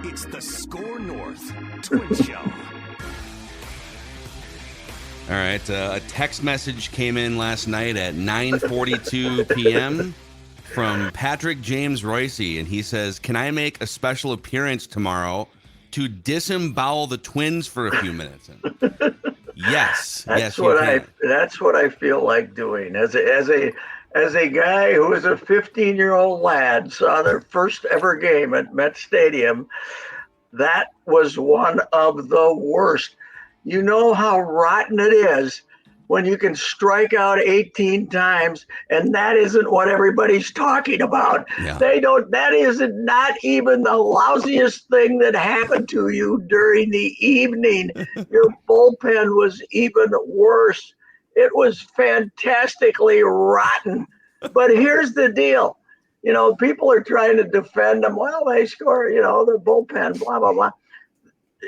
It's the SKOR North Twin Show. All right, a text message came in last night at 9:42 p.m. from Patrick James Royce, and he says, "Can I make a special appearance tomorrow to disembowel the Twins for a few minutes?" And yes, That's you what can. That's what I feel like doing as a guy who was a 15-year-old lad, saw their first ever game at Met Stadium. That was one of the worst. You know how rotten it is when you can strike out 18 times and that isn't what everybody's talking about. Yeah. That is not even the lousiest thing that happened to you during the evening. Your bullpen was even worse. It was fantastically rotten. But here's the deal. You know, people are trying to defend them. Well, they score, the bullpen, blah, blah, blah.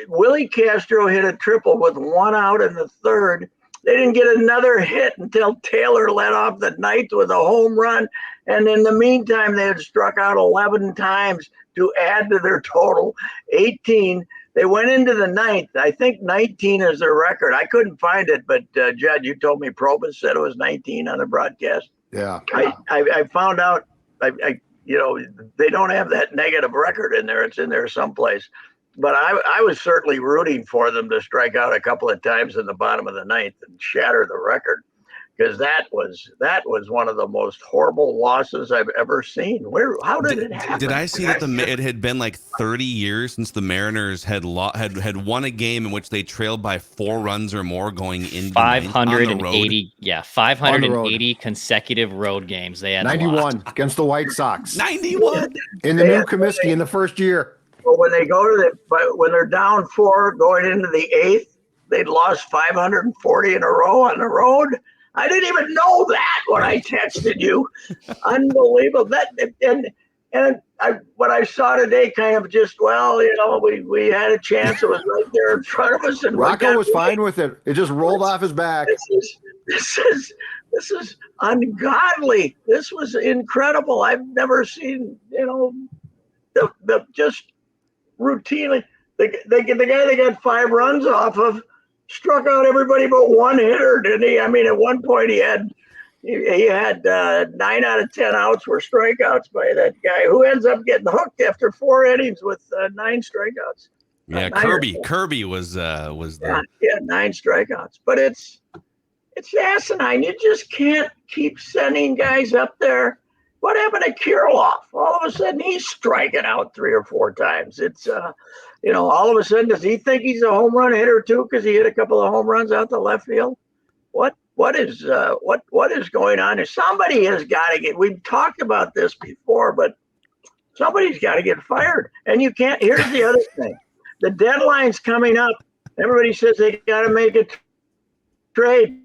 Willie Castro hit a triple with one out in the third. They didn't get another hit until Taylor led off the ninth with a home run. And in the meantime, they had struck out 11 times to add to their total, 18. They went into the ninth. I think 19 is their record. I couldn't find it, but Judd, you told me Probus said it was 19 on the broadcast. Yeah. I found out, they don't have that negative record in there. It's in there someplace. But I was certainly rooting for them to strike out a couple of times in the bottom of the ninth and shatter the record, because that was one of the most horrible losses I've ever seen. How did it happen? Did I see that it had been like 30 years since the Mariners had won a game in which they trailed by 4 runs or more going into 580? Yeah, 580 consecutive road games. They had 91 against the White Sox. 91 in the new Comiskey in the first year. Well, when they when they're down 4 going into the 8th, they'd lost 540 in a row on the road. I didn't even know that when I texted you. Unbelievable. What I saw today kind of just, we had a chance. It was right there in front of us. And Rocco was fine with it. It just rolled off his back. This is ungodly. This was incredible. I've never seen, the just routinely, the guy they got 5 runs off of struck out everybody but one hitter, didn't he? I mean, at one point he had 9 out of 10 outs were strikeouts by that guy, who ends up getting hooked after 4 innings with 9 strikeouts. Yeah, Kirby was the 9 strikeouts. But it's asinine. You just can't keep sending guys up there. What happened to Kirilloff? All of a sudden, he's striking out 3 or 4 times. It's, all of a sudden, does he think he's a home run hitter too because he hit a couple of home runs out the left field? What is going on here? Somebody has got to get. We've talked about this before, but somebody's got to get fired. And you can't. Here's the other thing: the deadline's coming up. Everybody says they got to make a trade.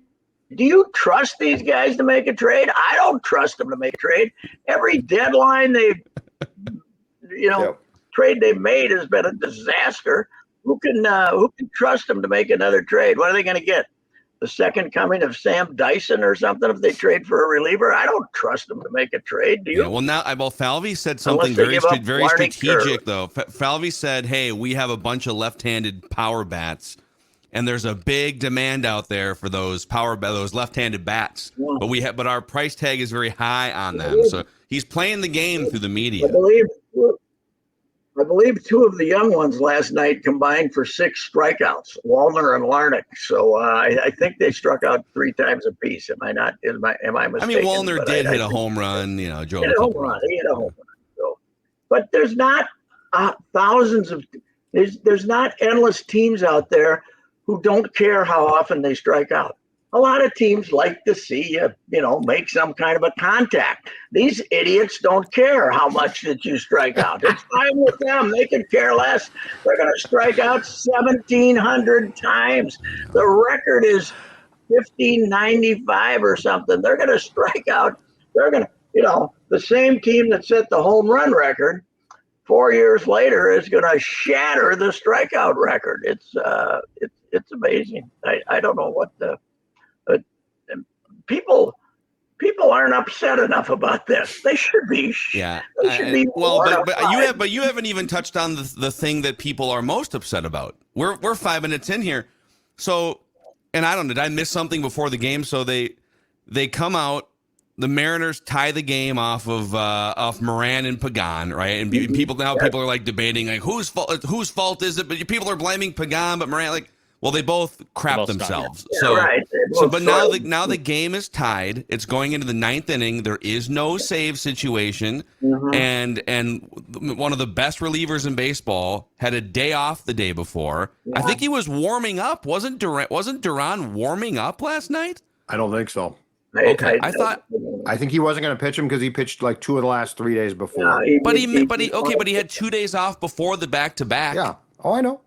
Do you trust these guys to make a trade? I don't trust them to make a trade. Every deadline trade they've made has been a disaster. Who can trust them to make another trade? What are they going to get? The second coming of Sam Dyson or something if they trade for a reliever? I don't trust them to make a trade. Do you? Yeah, Falvey said something very strategic, though. Falvey said, hey, we have a bunch of left-handed power bats. And there's a big demand out there for those left-handed bats, but our price tag is very high on them. So he's playing the game through the media. I believe 2 of the young ones last night combined for 6 strikeouts, Wallner and Larnach. So I think they struck out 3 times apiece. Am I mistaken? I mean, Wallner did hit a home run. Joe. He hit a home run. So, but there's not there's not endless teams out there who don't care how often they strike out. A lot of teams like to see you, make some kind of a contact. These idiots don't care how much that you strike out. It's fine with them. They could care less. They're going to strike out 1,700 times. The record is 1,595 or something. They're going to strike out. They're going to, the same team that set the home run record 4 years later is going to shatter the strikeout record. It's amazing. I don't know what people aren't upset enough about this. They should be. Yeah. They should be. Well, but you haven't even touched on the thing that people are most upset about. We're 5 minutes in here, so, and I don't know, did I miss something before the game? So they come out. The Mariners tie the game off of Moran and Pagan, right? And people are like debating like whose fault is it? But people are blaming Pagan, but Moran, like, well, they both crap themselves. Yeah, so right. But now the game is tied. It's going into the 9th inning. There is no save situation, and one of the best relievers in baseball had a day off the day before. Yeah. I think he was warming up. Wasn't Duran warming up last night? I don't think so. Okay, I think he wasn't going to pitch him because he pitched like 2 of the last 3 days before. Yeah, but he had 2 days off before the back-to-back. Yeah. Oh, I know.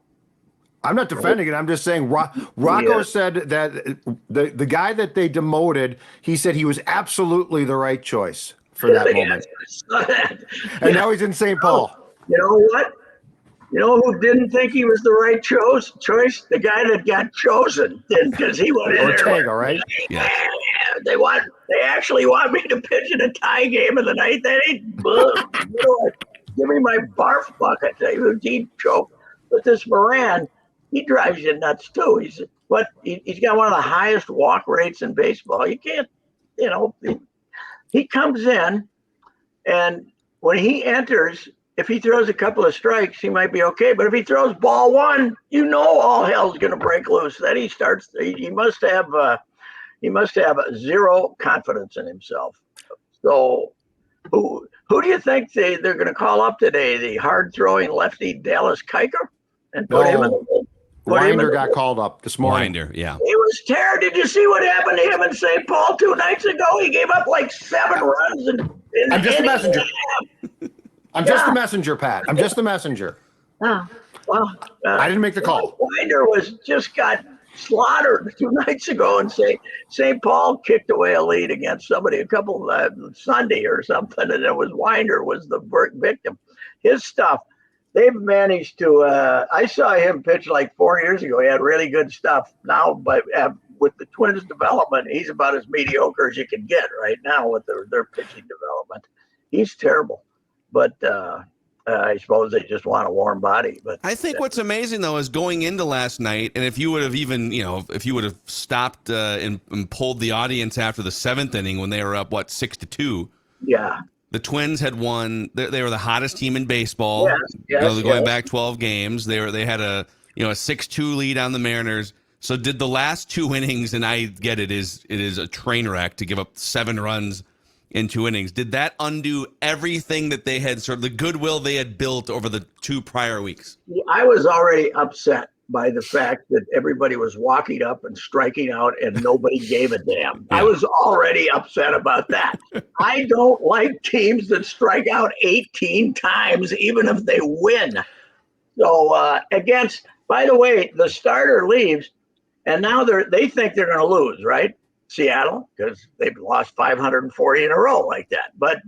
I'm not defending it. I'm just saying Rocco said that the guy that they demoted, he said he was absolutely the right choice for that moment. And now he's in St. Paul. You know what? You know who didn't think he was the right choice? The guy that got chosen did, because he went in Ortega, there. right? Yeah. They actually want me to pitch in a tie game of the night. That ain't give me my barf bucket. He choked. But this Moran, he drives you nuts too. He's got one of the highest walk rates in baseball. You can't, he comes in, and when he enters, if he throws a couple of strikes, he might be okay. But if he throws ball one, all hell's going to break loose. Then he starts. He must have zero confidence in himself. So, who do you think they're going to call up today? The hard throwing lefty Dallas Keuchel, and put him in the. Winder got called up this morning. Winder, yeah. He was terrible. Did you see what happened to him in St. Paul 2 nights ago? He gave up like 7 runs. I'm just a messenger. I'm just the messenger, Pat. I'm just the messenger. Well, I didn't make the call. Winder just got slaughtered 2 nights ago, and St. Paul kicked away a lead against somebody a couple Sunday or something, and Winder was the victim. His stuff. They've managed to. I saw him pitch like 4 years ago. He had really good stuff. Now, but with the Twins' development, he's about as mediocre as you can get right now with their pitching development. He's terrible, but I suppose they just want a warm body. But I think what's amazing though is going into last night, and if you would have even, if you would have stopped and pulled the audience after the 7th inning when they were up 6-2. Yeah. The Twins had won. They were the hottest team in baseball. Yes, going back 12 games, they had a 6-2 lead on the Mariners. So did the last 2 innings, and I get it is a train wreck to give up 7 runs in 2 innings. Did that undo everything that they had, sort of the goodwill they had built over the 2 prior weeks? I was already upset by the fact that everybody was walking up and striking out and nobody gave a damn. Yeah. I was already upset about that. I don't like teams that strike out 18 times, even if they win. So by the way, the starter leaves, and now they think they're going to lose, right? Seattle, because they've lost 540 in a row like that. But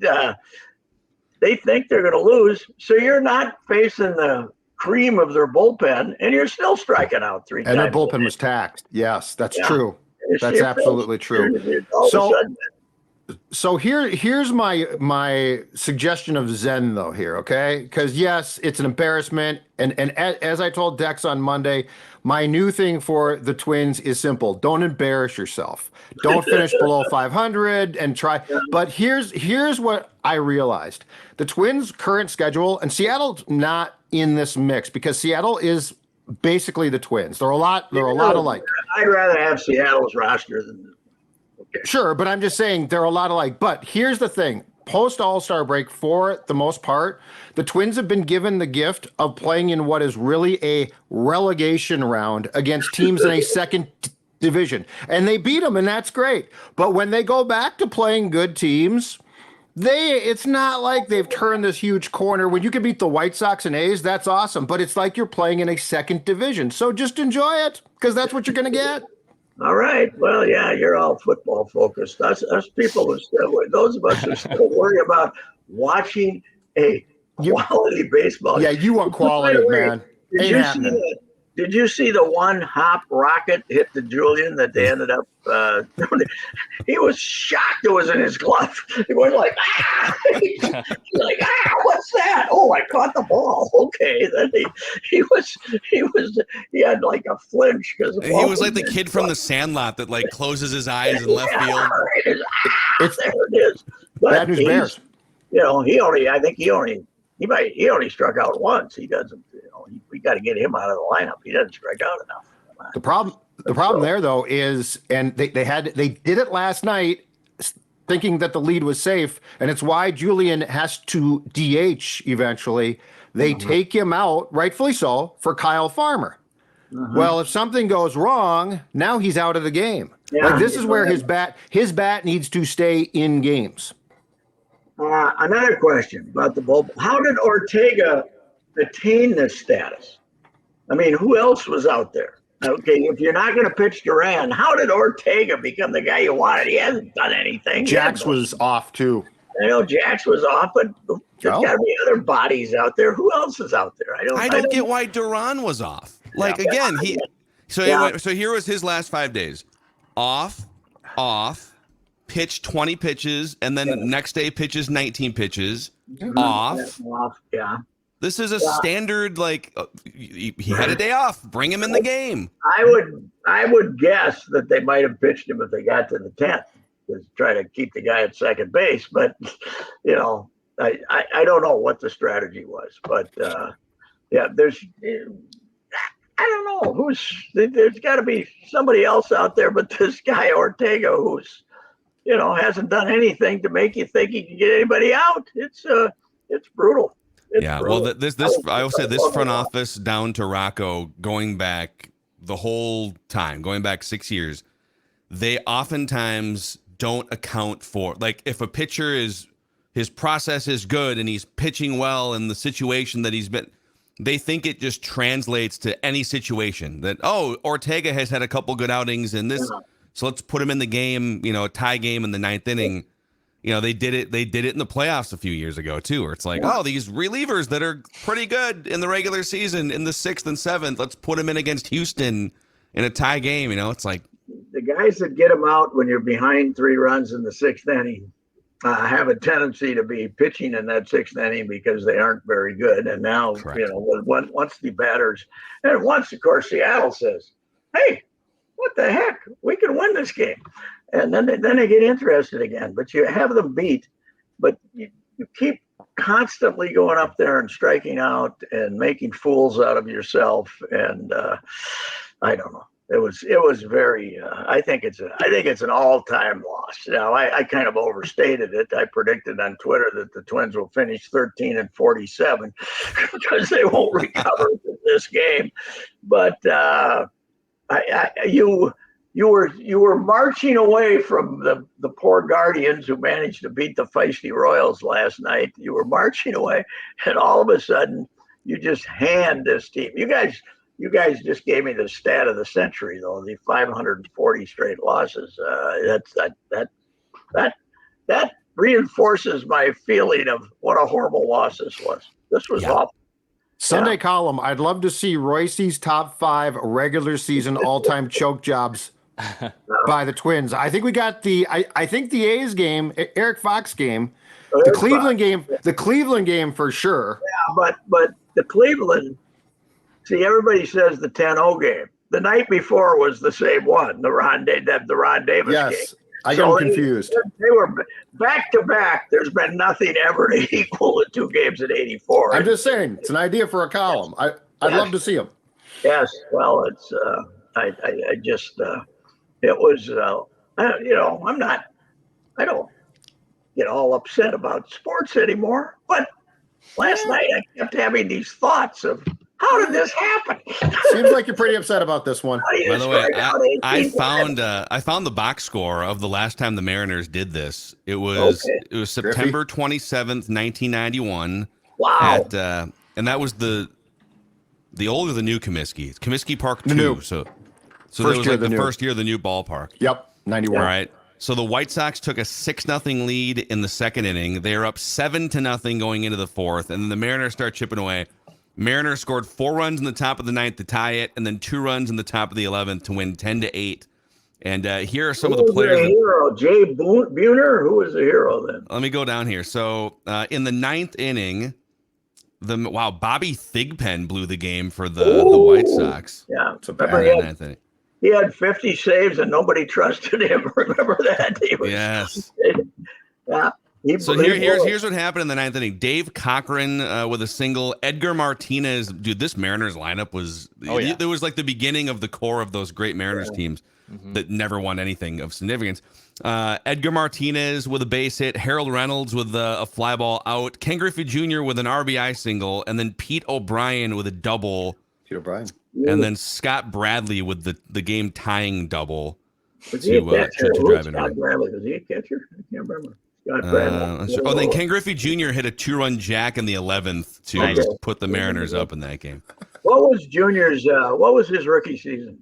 they think they're going to lose, so you're not facing the cream of their bullpen, and you're still striking out 3 times. And their bullpen was taxed. Yes, that's true. That's absolutely true. So here's my suggestion of Zen though here, okay? Because yes, it's an embarrassment, and as I told Dex on Monday, my new thing for the Twins is simple: don't embarrass yourself. Don't finish below 500 and try. But here's what I realized: the Twins' current schedule, and Seattle's not in this mix because Seattle is basically the Twins. They're a lot alike. I'd rather have Seattle's roster than. Okay. Sure, but I'm just saying they're a lot alike. But here's the thing. Post All-Star break, for the most part, the Twins have been given the gift of playing in what is really a relegation round against teams in a second division. And they beat them, and that's great. But when they go back to playing good teams, it's not like they've turned this huge corner. When you can beat the White Sox and A's, that's awesome. But it's like you're playing in a second division. So just enjoy it, because that's what you're going to get. All right. Well, yeah, you're all football focused. Us people those of us who still worry about watching a quality baseball. Yeah, you want quality, man. Did you see that? Did you see the one hop rocket hit to Julian that they ended up? He was shocked it was in his glove. He was like, He's like, what's that? Oh, I caught the ball. Okay, then he had like a flinch because he was like the kid from The Sandlot that like closes his eyes in left field. There it is. But bad news bears. I think he only struck out once. He doesn't. We got to get him out of the lineup. He doesn't strike out enough. The problem there though is, and they did it last night, thinking that the lead was safe, and it's why Julian has to DH eventually. They take him out, rightfully so, for Kyle Farmer. Well, if something goes wrong, now he's out of the game. Yeah. Like this is where his bat needs to stay in games. Another question about the bullpen. How did Ortega attain this status? I mean, who else was out there? Okay, if you're not going to pitch Duran, how did Ortega become the guy you wanted? He hasn't done anything. Jax was off too. I know Jax was off, but there's got to be other bodies out there. Who else is out there? I don't get why Duran was off. Like again, so here was his last 5 days. Off, pitch 20 pitches, and then the next day pitches 19 pitches. Off. Yeah. This is a standard, like, he had a day off. Bring him in the game. I would guess that they might have pitched him if they got to the 10th to try to keep the guy at second base. But, I don't know what the strategy was. But, I don't know there's got to be somebody else out there but this guy Ortega who's, hasn't done anything to make you think he can get anybody out. It's brutal. Well, I will say this front office down to Rocco, going back the whole time, going back 6 years, they oftentimes don't account for, like, if a pitcher his process is good and he's pitching well in the situation that he's been, they think it just translates to any situation that, Ortega has had a couple good outings in this, so let's put him in the game, a tie game in the 9th inning. They did it in the playoffs a few years ago too, where it's like, these relievers that are pretty good in the regular season in the 6th and 7th, let's put them in against Houston in a tie game. It's like the guys that get them out when you're behind 3 runs in the 6th inning have a tendency to be pitching in that 6th inning because they aren't very good. And now, once the batters, and once of course Seattle says, hey, what the heck, we can win this game. And then they get interested again, but you have them beat, but you keep constantly going up there and striking out and making fools out of yourself. And I don't know. It was very. I think it's an all-time loss. Now I kind of overstated it. I predicted on Twitter that the Twins will finish 13-47 because they won't recover this game. But you were marching away from the poor Guardians who managed to beat the feisty Royals last night. You were marching away, and all of a sudden you just hand this team. You guys just gave me the stat of the century, though, the 540 straight losses. That reinforces my feeling of what a horrible loss this was. This was awful. Sunday column, I'd love to see Royce's top 5 regular season all-time choke jobs by the Twins. I think we got I think the A's game, Eric Fox game, the Cleveland game for sure. Yeah, but the Cleveland, see, everybody says the 10-0 game. The night before was the same one, the Ron Davis game. Yes, I got confused. They were back to back. There's been nothing ever to equal the 2 games in '84. I'm just saying, it's an idea for a column. I'd love to see them. Yes, well, it's it was I don't get all upset about sports anymore. But last night I kept having these thoughts of, how did this happen? Seems like you're pretty upset about this one. By the way, I found the box score of the last time the Mariners did this. It was September 27th, 1991. Wow. And that was the old or the new Comiskey. It's Comiskey Park 2. New. So that was like the first year of the new ballpark. Yep, 91. All right. So the White Sox took a 6-0 lead in the 2nd inning. They are up 7-0 going into the 4th, and then the Mariners start chipping away. Mariners scored 4 runs in the top of the 9th to tie it, and then 2 runs in the top of the 11th to win 10-8. And here are some of the players. The hero, Jay Buhner. Who was the hero then? Let me go down here. So in the 9th inning, Bobby Thigpen blew the game for the White Sox. Yeah, remember he had 50 saves and nobody trusted him. Remember that? Yes. Yeah. So here's what happened in the 9th inning. Dave Cochran with a single. Edgar Martinez, dude, this Mariners lineup was. There was like the beginning of the core of those great Mariners teams that never won anything of significance. Edgar Martinez with a base hit. Harold Reynolds with a fly ball out. Ken Griffey Jr. with an RBI single, and then Pete O'Brien with a double. Pete O'Brien. And then Scott Bradley with the game tying double to drive in. Scott Bradley, was he a catcher? I can't remember. Then Ken Griffey Jr. hit a 2-run jack in the 11th to put the Mariners up in that game. What was Junior's? What was his rookie season?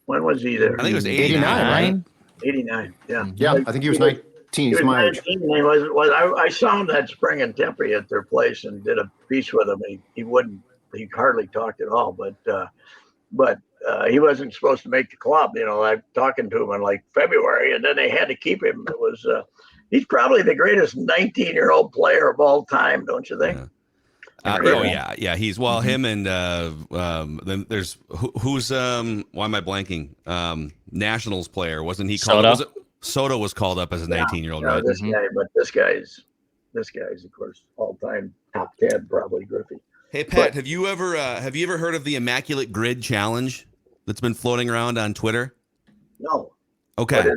When was he there? I think it was 89, right? 89. Yeah. Yeah, I think he was 19. He was 19. I saw him that spring in Tempe at their place and did a piece with him. He hardly talked at all, but he wasn't supposed to make the club. I'm talking to him in like February, and then they had to keep him. It was. He's probably the greatest 19-year-old player of all time, don't you think? Yeah. He's him and then there's who's why am I blanking? Nationals player, wasn't he called? Soto? Soto was called up as a 19-year-old, right? This guy, but this guy's of course all-time top 10 probably Griffey. Hey Pat, have you ever heard of the Immaculate Grid challenge that's been floating around on Twitter? No. Okay.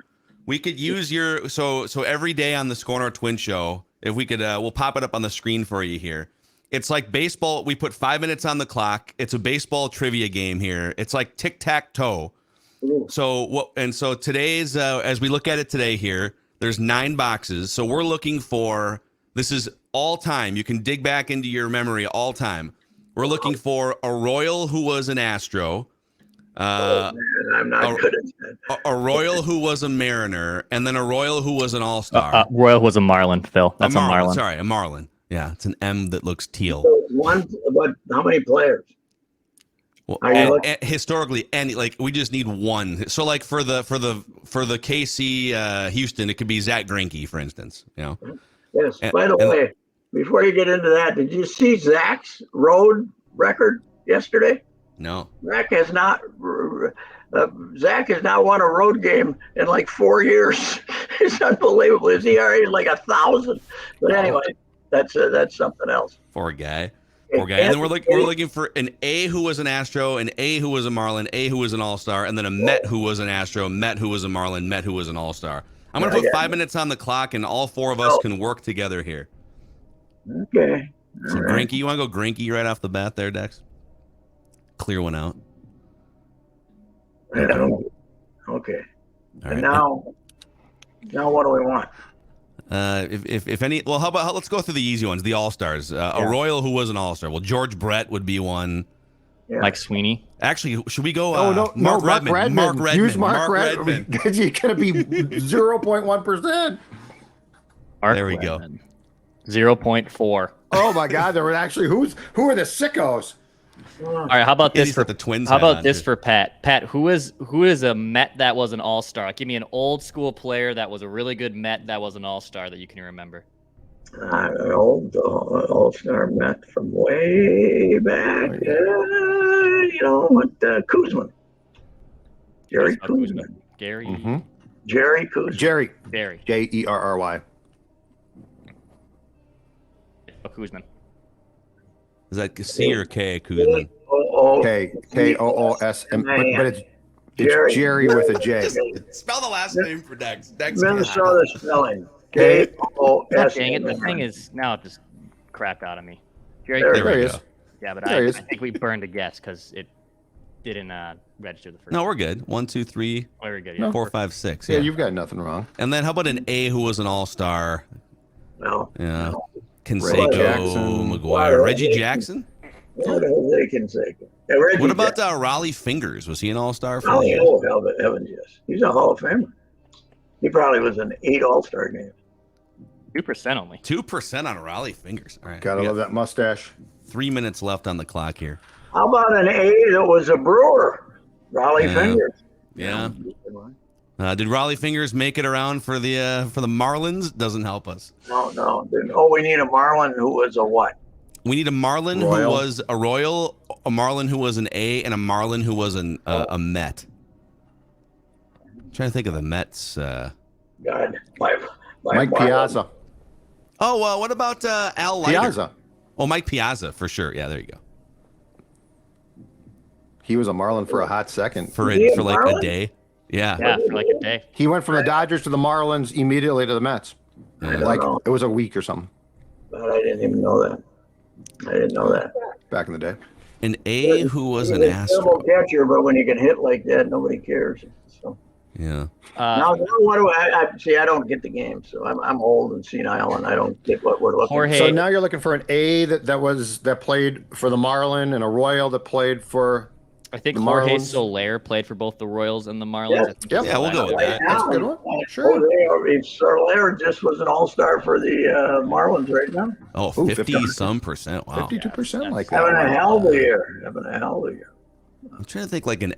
We could use your so every day on the SKOR North Twin Show, if we could, we'll pop it up on the screen for you here. It's like baseball. We put 5 minutes on the clock. It's a baseball trivia game here. It's like tic-tac-toe. So today's as we look at it today here, there's 9 boxes. So we're looking for, this is all time. You can dig back into your memory all time. We're looking for a Royal who was an Astro. I'm not good at that. A Royal who was a Mariner, and then a Royal who was an All-Star. Royal was a Marlin, Phil. That's a Marlin. Sorry, a Marlin. Yeah, it's an M that looks teal. But how many players? Well, historically, we just need one. So, like for the KC Houston, it could be Zach Greinke, for instance. Yes. By the way, before you get into that, did you see Zach's road record yesterday? No. Zach has not won a road game in like 4 years. It's unbelievable. His ERA is like 1,000. But anyway, that's something else. Poor guy. And then we're looking for an A who was an Astro, an A who was a Marlin, A who was an All-Star, and then a Met who was an Astro, Met who was a Marlin, Met who was an All-Star. I'm going to put 5 minutes on the clock, and all 4 of us can work together here. Okay. So Greinke, you want to go Greinke right off the bat there, Dex? Clear one out. Okay. All right. And now what do we want? If any, well, let's go through the easy ones. The All-Stars. A Royal who was an All-Star. Well, George Brett would be one. Yeah. Mike Sweeney. Actually, should we go? Mark Redmond. Mark Redmond. Use Mark Redmond. Because you're going to be 0.1%. There we go. 0.4. Oh my God! There were actually who are the sickos? All right, how about this for the Twins? How about this for Pat? Pat, who is a Met that was an All-Star? Give me an old school player that was a really good Met that was an All-Star that you can remember. An old All-Star Met from way back. Kuzman. Jerry Kuzman. Gary. Mm-hmm. Jerry Kuzman. Jerry. Jerry. Jerry. Kuzman. Is that C or K? Kuzman. K-O-O-S-M. But it's Jerry with a J. Spell the last name for Dex. Minnesota spelling. K-O-S. Dang it! The thing is now it just crapped out of me. Jerry. There he is. Yeah, but I think we burned a guess because it didn't register the first. No, we're good. 1, 2, 3, very good. Yeah. 4, 5, 6. Yeah, you've got nothing wrong. And then how about an A who was an All-Star? No. Yeah. Canseco, McGuire, Reggie Jackson. What about Raleigh Fingers? Was he an All-Star? Heavens, yes. He's a Hall of Famer. He probably was in 8 All-Star games. 2% only. 2% on Raleigh Fingers. All right. Gotta love that mustache. 3 minutes left on the clock here. How about an A that was a brewer? Raleigh Fingers. Yeah. Did Raleigh Fingers make it around for the Marlins? Doesn't help us. No. Oh, we need a Marlin who was a what? We need a Marlin who was a Royal, a Marlin who was an A, and a Marlin who was a Met. I'm trying to think of the Mets. God, Mike Piazza. Oh, what about Al Leiter? Piazza. Oh, Mike Piazza, for sure. Yeah, there you go. He was a Marlin for a hot second. For like a day. Yeah. Yeah, for like a day. He went from the Dodgers to the Marlins immediately to the Mets. Like it was a week or something. But I didn't even know that. I didn't know that. Back in the day. An A who was an Astro. Terrible catcher, but when you can hit like that, nobody cares. So. Yeah. Now, what do I see? I don't get the game, so I'm old and senile, and I don't get what we're looking for. So now you're looking for an A that played for the Marlin and a Royal that played for. I think the Jorge Marlins. Soler played for both the Royals and the Marlins. Yes. Yeah, we'll go with that. That's a good one. Sure. Soler just was an all-star for the Marlins right now. Oh, 50-some%. Wow. 52% like Having that. a hell of a year. I'm trying to think like an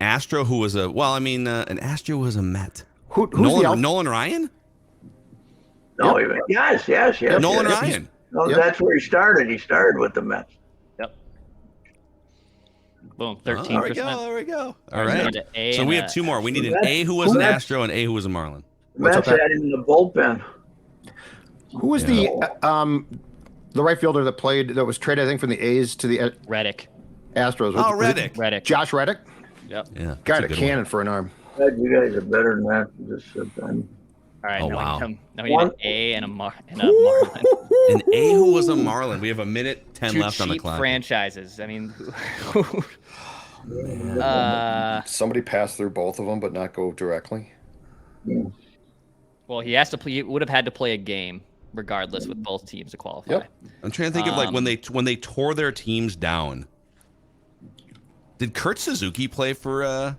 Astro who was an Astro was a Met. Who's Nolan Ryan? No, yes. Nolan Ryan. No, that's where he started. He started with the Mets. Yep. Boom, 13%. There we go. All right. So we have two more. We need an Mets- A who was an Mets- Astro and A who was a Marlin. The Mets had him in the bullpen. Who was the right fielder that was traded, I think, from the A's to the Reddick. Astros? Oh, Reddick. Josh Reddick? Yep. Yeah. Got a cannon for an arm. God, you guys are better than that. Just All right. Oh, now wow. we need an A and a Marlin. An A who was a Marlin. We have a minute 10 Two left on the cheap clock. franchises. I mean, Somebody passed through both of them, but not go directly. well, he has to play. He would have had to play a game regardless with both teams to qualify. Yep. I'm trying to think of like when they tore their teams down. Did Kurt Suzuki play for I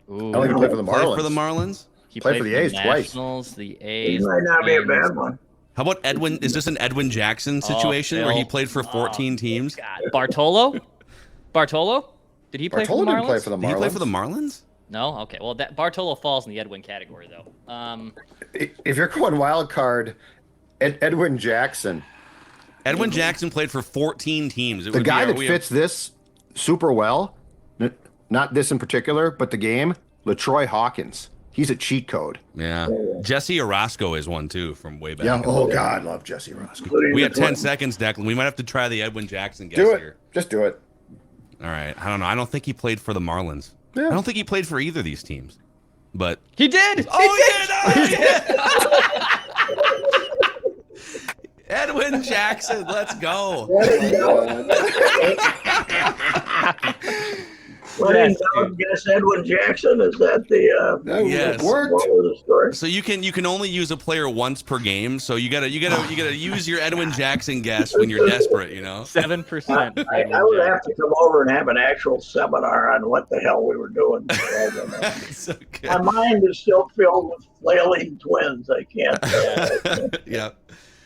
don't think he played for the Marlins. He Played for the A's twice. Nationals, the He A's. might not be a Twins. bad one. How about Edwin? Is this an Edwin Jackson situation where he Phil. played for 14 teams? God. Bartolo? Did he play for the Bartolo Marlins? didn't play for the Marlins. Did he play for the Marlins? No? Okay. Well, that Bartolo falls in the Edwin category, though. If you're going wild card, Edwin Jackson. Edwin Jackson played for 14 teams. The guy that fits this super well, not this in particular, but the game, LaTroy Hawkins. He's a cheat code. Yeah. Jesse Orozco is one, too, from way back. Yeah. Oh, God, I love Jesse Orozco. We have 10 seconds, Declan. We might have to try the Edwin Jackson guess Do it. here. Just do it. All right. I don't know. I don't think he played for the Marlins. Yeah. I don't think he played for either of these teams. But He did! he did! Edwin Jackson, let's go. Guess Edwin Jackson. Is that the? Yes. It worked. What was the story? So you can only use a player once per game. So you gotta use your Edwin Jackson guess when you're desperate. 7%. I would have to come over and have an actual seminar on what the hell we were doing. It's okay. My mind is still filled with flailing twins. I can't. Yeah.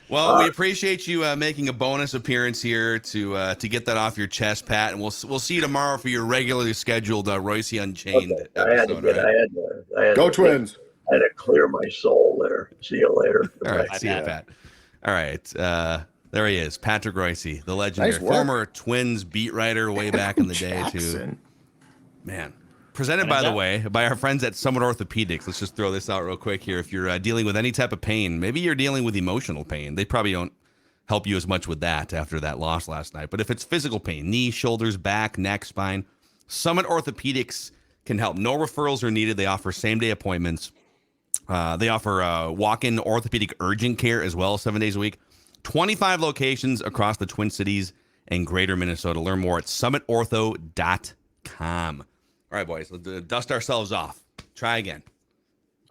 Well, we appreciate you making a bonus appearance here to get that off your chest, Pat, and we'll see you tomorrow for your regularly scheduled Royce Unchained episode. Go Twins. I had to clear my soul there. See you later. All right, see you, Pat. All right, there he is, Patrick Royce, the legendary former Twins beat writer way back in the day too. Man. Presented, by the way, by our friends at Summit Orthopedics. Let's just throw this out real quick here. If you're dealing with any type of pain, maybe you're dealing with emotional pain. They probably don't help you as much with that after that loss last night. But if it's physical pain, knee, shoulders, back, neck, spine, Summit Orthopedics can help. No referrals are needed. They offer same-day appointments. They offer walk-in orthopedic urgent care as well, 7 days a week. 25 locations across the Twin Cities and greater Minnesota. Learn more at summitortho.com. All right, boys, let's dust ourselves off. Try again.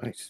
Nice.